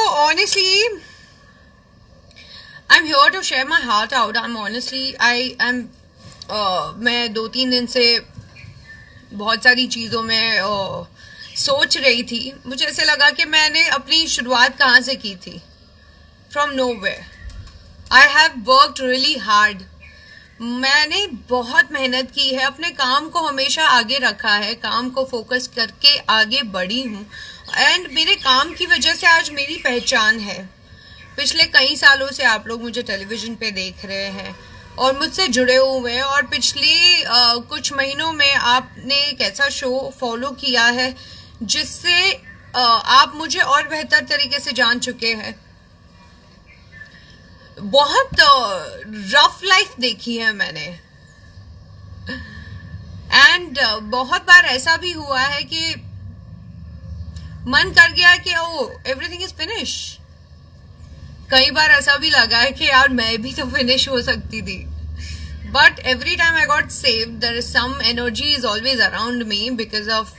honestly, I'm here to share my heart out. I am मैं 2-3 दिन से बहुत सारी चीज़ों में सोच रही थी. मुझे ऐसे लगा कि मैंने अपनी शुरुआत कहाँ से की थी. From nowhere. I have worked really hard. मैंने बहुत मेहनत की है, अपने काम को हमेशा आगे रखा है, काम को फोकस करके आगे बढ़ी हूँ. एंड मेरे काम की वजह से आज मेरी पहचान है. पिछले कई सालों से आप लोग मुझे टेलीविजन पे देख रहे हैं और मुझसे जुड़े हुए हैं, और पिछले कुछ महीनों में आपने एक ऐसा शो फॉलो किया है जिससे आप मुझे और बेहतर तरीके से जान चुके हैं. बहुत रफ लाइफ देखी है मैंने, एंड बहुत बार ऐसा भी हुआ है कि मन कर गया कि ओ एवरीथिंग इज फिनिश. कई बार ऐसा भी लगा है कि यार मैं भी तो फिनिश हो सकती थी. But every time I got saved. There is some energy is always around me because of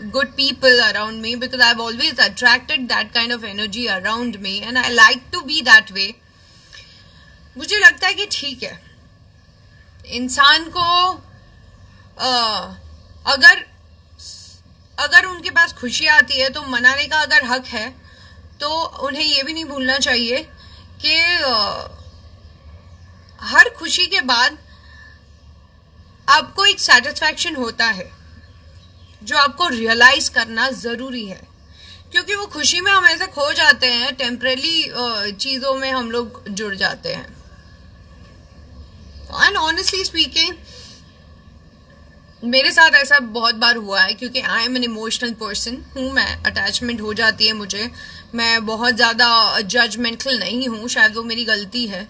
good people around me, because I have always attracted that kind of energy around me and I like to be that way. मुझे लगता है कि ठीक है, इंसान को अगर उनके पास खुशी आती है तो मनाने का अगर हक है, तो उन्हें ये भी नहीं भूलना चाहिए कि हर खुशी के बाद आपको एक सेटिस्फैक्शन होता है जो आपको रियलाइज करना जरूरी है. क्योंकि वो खुशी में हम ऐसे खो जाते हैं, टेम्पररी चीजों में हम लोग जुड़ जाते हैं. एंड ऑनेस्टली स्पीकिंग, मेरे साथ ऐसा बहुत बार हुआ है क्योंकि I am an emotional person हूँ मैं. अटैचमेंट हो जाती है मुझे. मैं बहुत ज़्यादा जजमेंटल नहीं हूँ, शायद वो मेरी गलती है.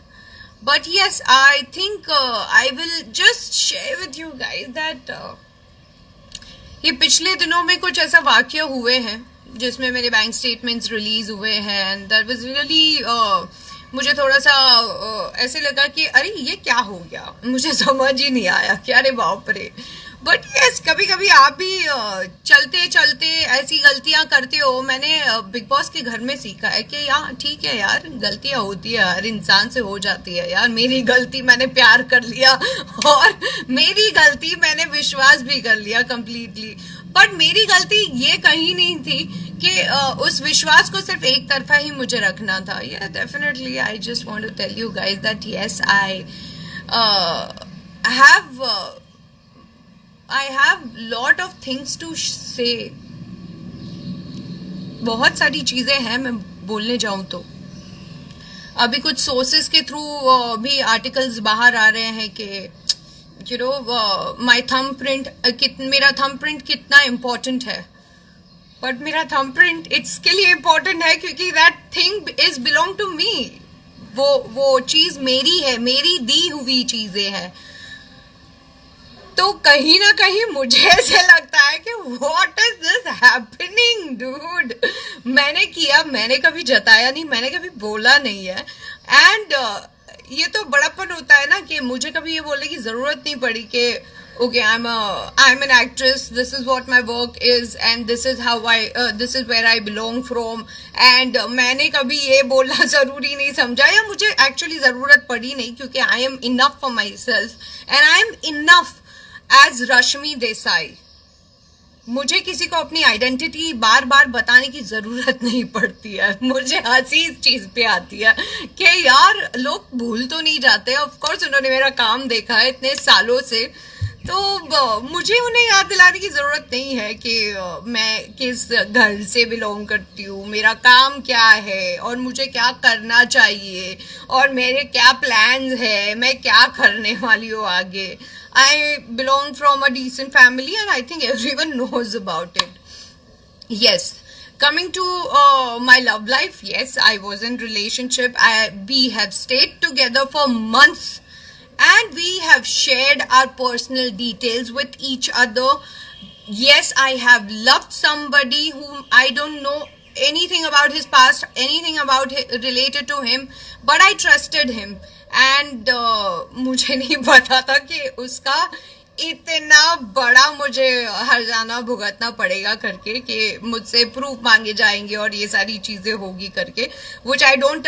But yes, I think I will just share with you guys that ये पिछले दिनों में कुछ ऐसा वाक्य हुए हैं जिसमें मेरे बैंक स्टेटमेंट्स रिलीज हुए हैं. एंड दैट वाज रियली मुझे थोड़ा सा ऐसे लगा कि अरे ये क्या हो गया, मुझे समझ ही नहीं आया कि अरे बाप रे. बट यस, कभी कभी आप भी चलते चलते ऐसी गलतियां करते हो. मैंने बिग बॉस के घर में सीखा है कि यार ठीक है यार, गलतियां होती है, हर इंसान से हो जाती है यार. मेरी गलती, मैंने प्यार कर लिया, और मेरी गलती मैंने विश्वास भी कर लिया कंप्लीटली. बट मेरी गलती ये कहीं नहीं थी कि उस विश्वास को सिर्फ एक तरफा ही मुझे रखना था. Yeah definitely I just want to tell you guys that yes, I have lot of things to say. बहुत सारी चीजें हैं, मैं बोलने जाऊं तो अभी कुछ सोर्सेस के थ्रू भी आर्टिकल्स बाहर आ रहे हैं कि you know my thumb print, मेरा थंब प्रिंट कितना इम्पोर्टेंट है. बट मेरा थंब प्रिंट इसके लिए इम्पोर्टेंट है क्योंकि that thing is belong to me. वो चीज मेरी है, मेरी दी हुई चीजें हैं. तो कहीं ना कहीं मुझे ऐसे लगता है कि what is this happening dude. मैंने किया, मैंने कभी जताया नहीं, मैंने कभी बोला नहीं है. एंड ये तो बड़ापन होता है ना कि मुझे कभी ये बोलने की जरूरत नहीं पड़ी कि okay I am an actress, this is what my work is and this is how I this is where I belong from. And मैंने कभी ये बोलना जरूरी नहीं समझा, या मुझे एक्चुअली जरूरत पड़ी नहीं, क्योंकि I am enough for myself and I am enough as Rashmi Desai. मुझे किसी को अपनी आइडेंटिटी बार बार बताने की जरूरत नहीं पड़ती है. मुझे हंसी इस चीज पे आती है कि यार लोग भूल तो नहीं जाते. ऑफ कोर्स उन्होंने मेरा काम देखा है इतने सालों से, तो मुझे उन्हें याद दिलाने की जरूरत नहीं है कि मैं किस घर से बिलोंग करती हूँ, मेरा काम क्या है और मुझे क्या करना चाहिए और मेरे क्या प्लान्स है, मैं क्या करने वाली हूँ आगे. I belong from a decent family and I think everyone knows about it. Yes, coming to my love life, yes, I was in relationship. We have stayed together for months and we have shared our personal details with each other. Yes, I have loved somebody whom I don't know anything about his past, anything about related to him, but I trusted him. And मुझे नहीं पता था कि उसका इतना बड़ा मुझे हर्जाना भुगतना पड़ेगा करके कि मुझसे प्रूफ मांगे जाएंगे और ये सारी चीजें होगी करके, which I don't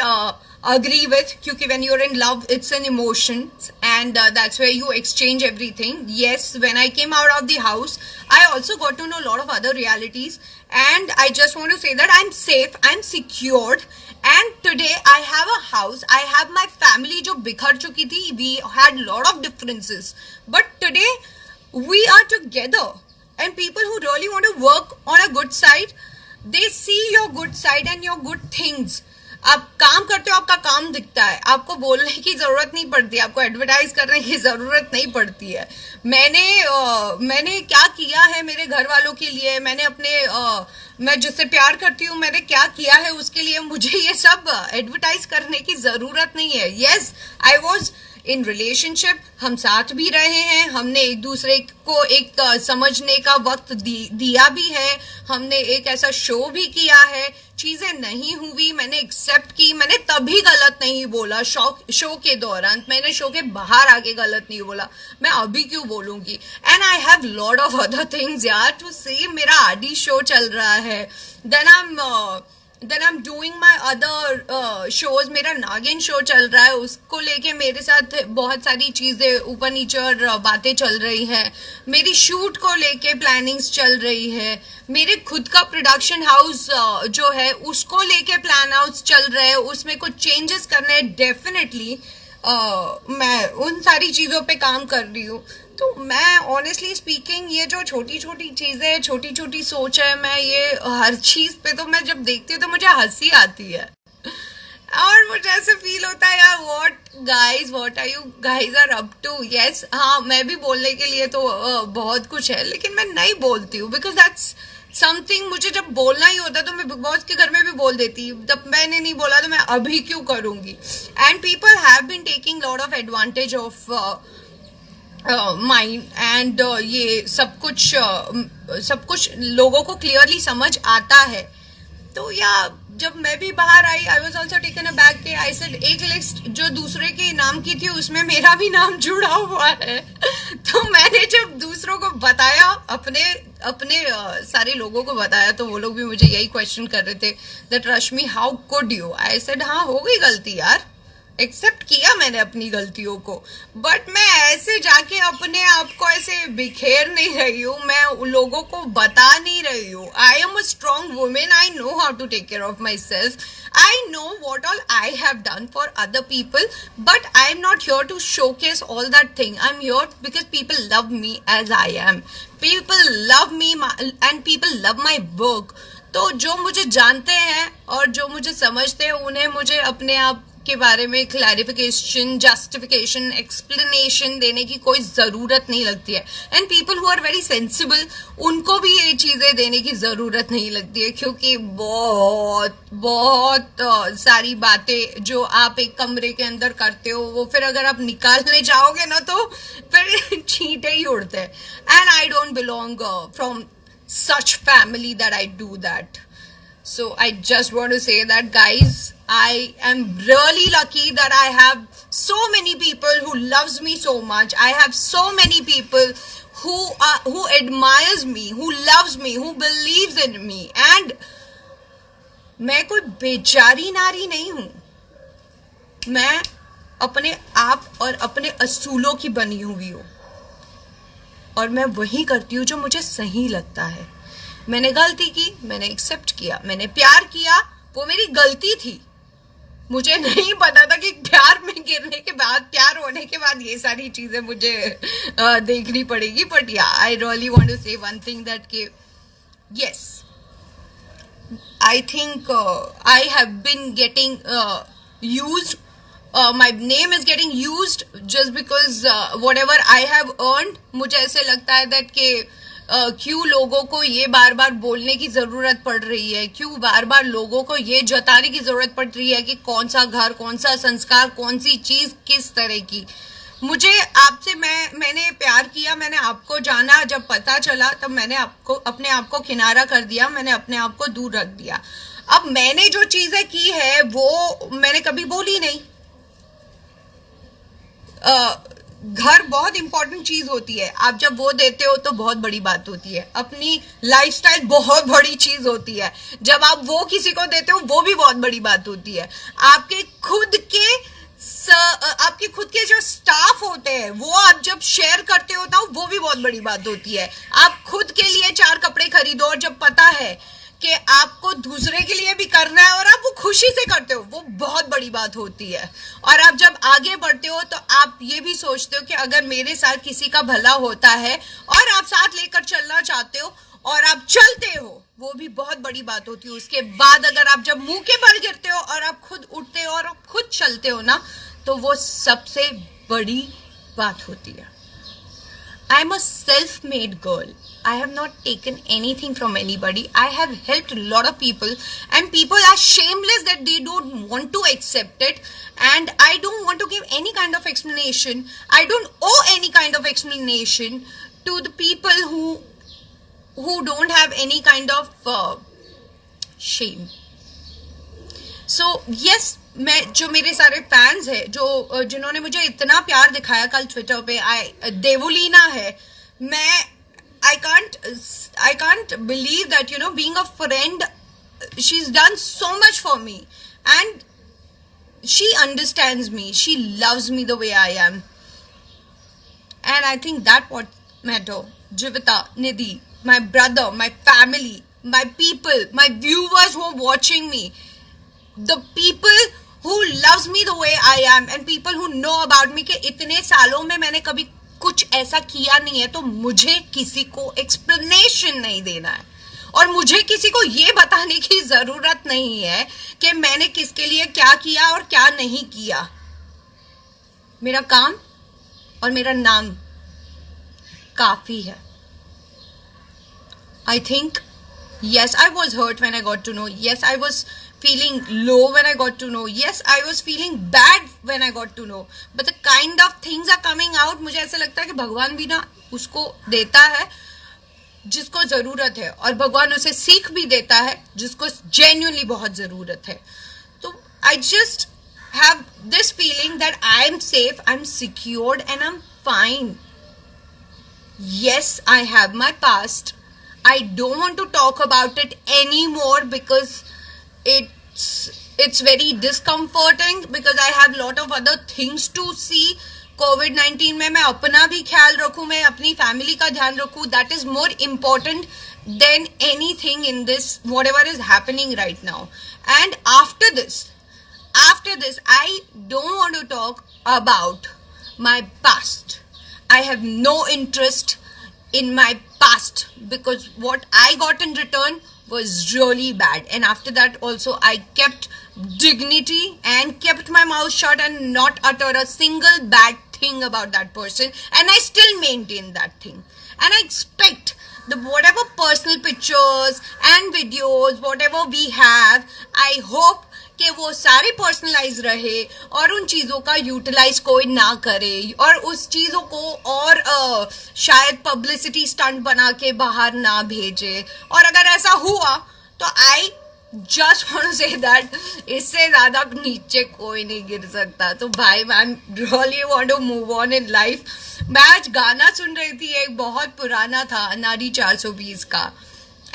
agree with, क्योंकि when you're in love it's an emotion and that's where you exchange everything. Yes, when I came out of the house I also got to know a lot of other realities and I just want to say that I'm safe, I'm secured and today I have a house, I have my family जो बिखर चुकी थी, we had lot of differences but today we are together and people who really want to work on a good side, they see your good side and your good things. आप काम करते हो, आपका काम दिखता है, आपको बोलने की जरूरत नहीं पड़ती, आपको एडवर्टाइज करने की जरूरत नहीं पड़ती है. मैंने क्या किया है मेरे घर वालों के लिए, मैंने अपने मैं जिससे प्यार करती हूँ मैंने क्या किया है उसके लिए, मुझे ये सब एडवर्टाइज करने की जरूरत नहीं है. Yes, I was in relationship, हम साथ भी रहे हैं, हमने एक दूसरे को एक समझने का वक्त दिया भी है, हमने एक ऐसा शो भी किया है, चीजें नहीं हुई, मैंने एक्सेप्ट की, मैंने तभी गलत नहीं बोला शो के दौरान, मैंने शो के बाहर आके गलत नहीं बोला, मैं अभी क्यों बोलूंगी. And I have lot of other things यार टू से. मेरा आदि शो चल रहा है, then I am doing my other shows, मेरा नागिन शो चल रहा है, उसको लेके मेरे साथ बहुत सारी चीजें ऊपर नीचे और बातें चल रही हैं, मेरी शूट को लेके प्लानिंग्स चल रही है, मेरे खुद का प्रोडक्शन हाउस जो है उसको लेके प्लान हाउस चल रहे हैं, उसमें कुछ चेंजेस करने हैं. डेफिनेटली मैं उन सारी चीजों पे काम कर रही हूँ. तो मैं ऑनेस्टली स्पीकिंग ये जो छोटी छोटी चीजें, छोटी छोटी सोच है, मैं ये हर चीज पे तो मैं जब देखती हूँ तो मुझे हंसी आती है और मुझे ऐसे फील होता है यार what are you guys are up to. Yes, हाँ मैं भी बोलने के लिए तो बहुत कुछ है लेकिन मैं नहीं बोलती हूँ बिकॉज दैट्स समथिंग. मुझे जब बोलना ही होता तो मैं बिग बॉस के घर में भी बोल देती, जब मैंने नहीं बोला तो मैं अभी क्यों करूंगी. And people have been taking lot of advantage of mind and ये सब कुछ लोगों को क्लियरली समझ आता है. तो या जब मैं भी बाहर आई I was also taken aback के आई सेड एक लिस्ट जो दूसरे के नाम की थी उसमें मेरा भी नाम जुड़ा हुआ है. तो मैंने जब दूसरों को बताया, अपने सारे लोगों को बताया, तो वो लोग भी मुझे यही क्वेश्चन कर रहे थे that Rashmi how could you. I said हाँ हो गई गलती यार, एक्सेप्ट किया मैंने अपनी गलतियों को, बट मैं ऐसे जाके अपने आप को ऐसे बिखेर नहीं रही हूँ, मैं लोगों को बता नहीं रही हूँ. I am a strong women, I know how to take care of myself, I know what all I have done for other people, but I am not here to showcase all that thing. I am here because people love me as I am, people love me and people love my work. तो जो मुझे जानते हैं और जो मुझे समझते हैं उन्हें मुझे अपने आप के बारे में क्लैरिफिकेशन, जस्टिफिकेशन, एक्सप्लेनेशन देने की कोई जरूरत नहीं लगती है. And people who are very sensible उनको भी ये चीजें देने की जरूरत नहीं लगती है, क्योंकि बहुत सारी बातें जो आप एक कमरे के अंदर करते हो वो फिर अगर आप निकालने जाओगे ना तो फिर छींटे ही उड़ते हैं. And I don't belong from such family that I do that. So I just want to say that guys, I am really lucky that I have so many people who loves me so much. I have so many people who admires me, who loves me, who believes in me. And मैं कोई बेचारी नारी नहीं हूँ, मैं अपने आप और अपने असूलों की बनी हुई हूँ और मैं वही करती हूँ जो मुझे सही लगता है. मैंने गलती की, मैंने एक्सेप्ट किया, मैंने प्यार किया, वो मेरी गलती थी. मुझे नहीं पता था कि प्यार में गिरने के बाद, प्यार होने के बाद ये सारी चीजें मुझे देखनी पड़ेगी. But yeah I really want to say one thing that के yes, I think I have been getting used. My name is getting used just because whatever I have earned. मुझे ऐसे लगता है that कि क्यों लोगों को ये बार बार बोलने की जरूरत पड़ रही है, क्यों बार बार लोगों को ये जताने की जरूरत पड़ रही है कि कौन सा घर, कौन सा संस्कार, कौन सी चीज किस तरह की. मुझे आपसे मैंने प्यार किया, मैंने आपको जाना, जब पता चला तब मैंने अपने आप को किनारा कर दिया, मैंने अपने आप को दूर रख दिया. अब मैंने जो चीजें की है वो मैंने कभी बोली नहीं. घर बहुत इंपॉर्टेंट चीज होती है, आप जब वो देते हो तो बहुत बड़ी बात होती है। अपनी लाइफस्टाइल बहुत बड़ी चीज होती है, जब आप वो किसी को देते हो वो भी बहुत बड़ी बात होती है। आपके खुद के जो स्टाफ होते हैं वो आप जब शेयर करते हो ना, वो भी बहुत बड़ी बात होती है। आप खुद के लिए 4 कपड़े खरीदो और जब पता है कि आपको दूसरे के लिए भी करना है और आप वो खुशी से करते हो, वो बहुत बड़ी बात होती है। और आप जब आगे बढ़ते हो तो आप ये भी सोचते हो कि अगर मेरे साथ किसी का भला होता है और आप साथ लेकर चलना चाहते हो और आप चलते हो, वो भी बहुत बड़ी बात होती है। उसके बाद अगर आप जब मुंह के बल गिरते हो और आप खुद उठते हो और आप खुद चलते हो ना, तो वो सबसे बड़ी बात होती है। I am a self-made girl. I have not taken anything from anybody. I have helped a lot of people, and people are shameless that they don't want to accept it, and I don't want to give any kind of explanation. I don't owe any kind of explanation to the people who don't have any kind of shame. So yes, मैं जो मेरे सारे fans है जो जिन्होंने मुझे इतना प्यार दिखाया कल ट्विटर पे, देवुलीना है, मैं I can't believe that you know being a friend, she is done so much for me and she understands me, she loves me the way I am, and I think that what matter. Jivita, Nidhi, my brother, my family, my people, my viewers who are watching me, the people who loves me the way I am and people who know about me कि इतने सालों में मैंने कभी कुछ ऐसा किया नहीं है, तो मुझे किसी को एक्सप्लेनेशन नहीं देना है और मुझे किसी को ये बताने की जरूरत नहीं है कि मैंने किसके लिए क्या किया और क्या नहीं किया. मेरा काम और मेरा नाम काफी है. I think yes, I was hurt when I got to know. Yes, I was feeling low when I got to know. Yes, I was feeling bad when I got to know. But the kind of things are coming out, मुझे ऐसा लगता है कि भगवान भी ना उसको देता है जिसको जरूरत है, और भगवान उसे सीख भी देता है जिसको genuinely बहुत जरूरत है. तो I just have this feeling that I am safe, I'm secured, and I'm fine. Yes, I have my past. I don't want to talk about it anymore because it's very discomforting because I have lot of other things to see. COVID-19 में मैं अपना भी ख्याल रखूं, मैं अपनी family का ध्यान रखूं. That is more important than anything in this whatever is happening right now. And after this I don't want to talk about my past. I have no interest in my past because what I got in return was really bad, and after that also I kept dignity and kept my mouth shut and not utter a single bad thing about that person, and I still maintain that thing. And I expect the whatever personal pictures and videos whatever we have, I hope कि वो सारे personalise रहे और उन चीजों का utilise कोई ना करे और उस चीजों को और शायद पब्लिसिटी स्टंट बना के बाहर ना भेजे. और अगर ऐसा हुआ तो I just want to say that इससे ज्यादा नीचे कोई नहीं गिर सकता. तो भाई मैं really want to move on in life. मैं आज गाना सुन रही थी, एक बहुत पुराना था, अनाड़ी 420 का,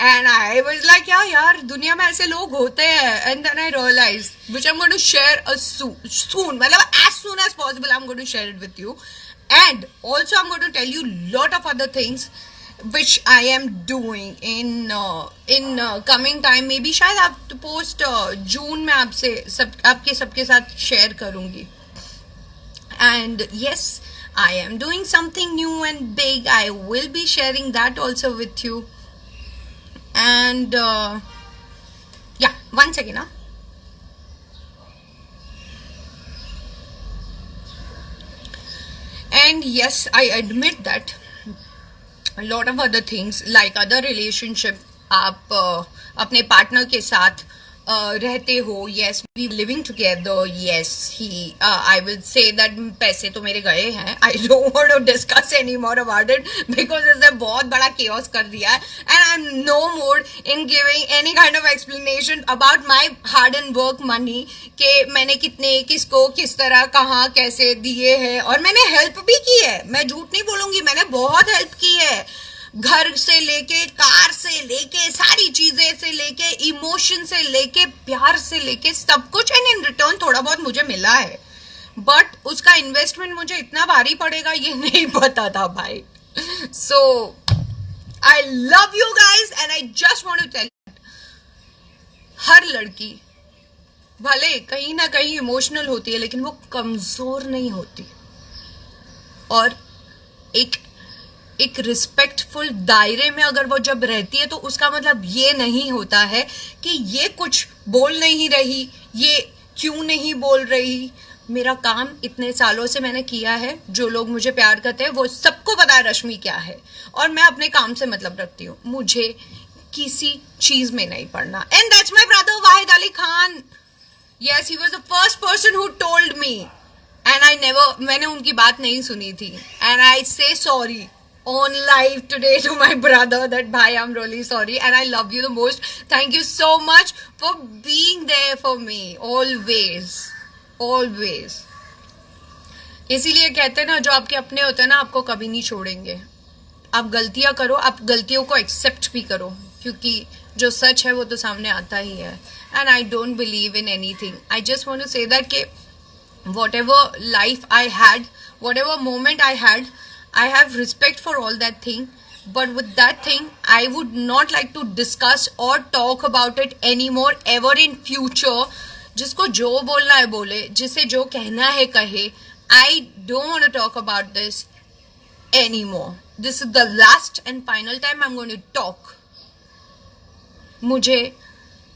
and I was like यार दुनिया में ऐसे लोग होते हैं. And then I realized, which I'm going to share soon, मतलब as soon as possible I'm going to share it with you. And also I'm going to tell you lot of other things which I am doing in coming time. Maybe शायद आप post जून में आपके सबके साथ share करूंगी. And yes, I am doing something new and big. I will be sharing that also with you. And yeah, one second. And yes, I admit that a lot of other things like other relationship, आप अपने partner के साथ रहते हो, yes we living together, yes he I will say that पैसे तो मेरे गए हैं, I don't want to discuss any more about it because इसने बहुत बड़ा केओस कर दिया है and I am no more in giving any kind of explanation about my hard and work money कि मैंने कितने किसको किस तरह कहाँ कैसे दिए हैं, और मैंने हेल्प भी की है, मैं झूठ नहीं बोलूंगी, मैंने बहुत हेल्प की है, घर से लेके कार से लेके सारी चीजें से लेके इमोशन से लेके प्यार से लेके सब कुछ, एंड इन रिटर्न थोड़ा बहुत मुझे मिला है, बट उसका इन्वेस्टमेंट मुझे इतना भारी पड़ेगा ये नहीं पता था भाई. So I love you guys and I just want to tell, हर लड़की भले कहीं ना कहीं इमोशनल होती है लेकिन वो कमजोर नहीं होती, और एक रिस्पेक्टफुल दायरे में अगर वो जब रहती है तो उसका मतलब ये नहीं होता है कि ये कुछ बोल नहीं रही, ये क्यों नहीं बोल रही. मेरा काम इतने सालों से मैंने किया है, जो लोग मुझे प्यार करते हैं वो सबको पता है रश्मि क्या है, और मैं अपने काम से मतलब रखती हूँ, मुझे किसी चीज में नहीं पड़ना. And that's my brother Wahid Ali Khan. Yes, he was the first person who told me and मैंने उनकी बात नहीं सुनी थी, एंड आई से sorry on live today to my brother that bhai I'm really sorry and I love you the most. Thank you so much for being there for me always. इसीलिए कहते हैं ना, जो आपके अपने होते हैं ना आपको कभी नहीं छोड़ेंगे. आप गलतियां करो, आप गलतियों को एक्सेप्ट भी करो, क्योंकि जो सच है वो तो सामने आता ही है. And I don't believe in anything. I just want to say that कि whatever life I had, whatever moment I had, I have respect for all that thing, but with that thing I would not like to discuss or talk about it anymore ever in future. जिसको जो बोलना है बोले, जिसे जो कहना है कहे. I don't want to talk about this anymore. This is the last and final time I'm going to talk. मुझे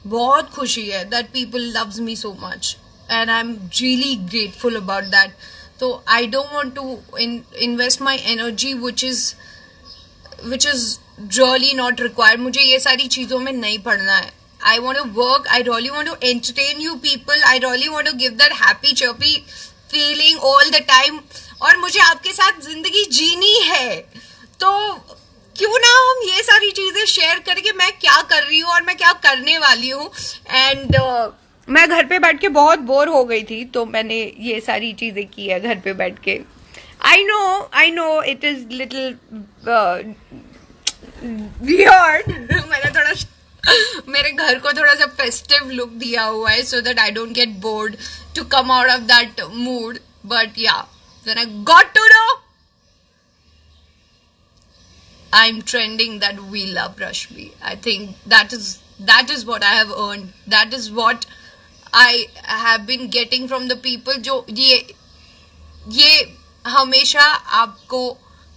बहुत खुशी है that people loves me so much and I'm really grateful about that. So I don't want to invest my energy which is really not required. मुझे ये सारी चीजों में नहीं पड़ना है. I want to work. I really want to entertain you people. I really want to give that happy chirpy feeling all the time. और मुझे आपके साथ जिंदगी जीनी है, तो क्यों ना हम ये सारी चीजें शेयर करके मैं क्या कर रही हूँ और मैं क्या करने वाली हूँ. एंड मैं घर पे बैठ के बहुत बोर हो गई थी, तो मैंने ये सारी चीजें की है घर पे बैठ के. I know it is little weird. मैंने थोड़ा मेरे घर को थोड़ा सा फेस्टिव लुक दिया हुआ है so that I don't get bored to come out of that mood. But yeah, when I got to know I'm trending that we love Rashmi. I think that is what I have earned. That is what I have been getting from the people. जो ये हमेशा आपको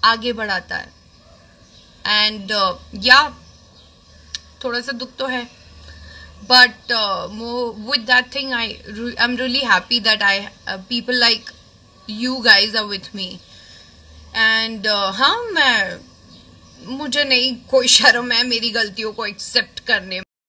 आगे बढ़ाता है. And yeah, थोड़ा सा दुख तो है, but with that thing I'm really happy that people like you guys are with me. And हाँ, मुझे नहीं कोई शर्म है मेरी गलतियों को एक्सेप्ट करने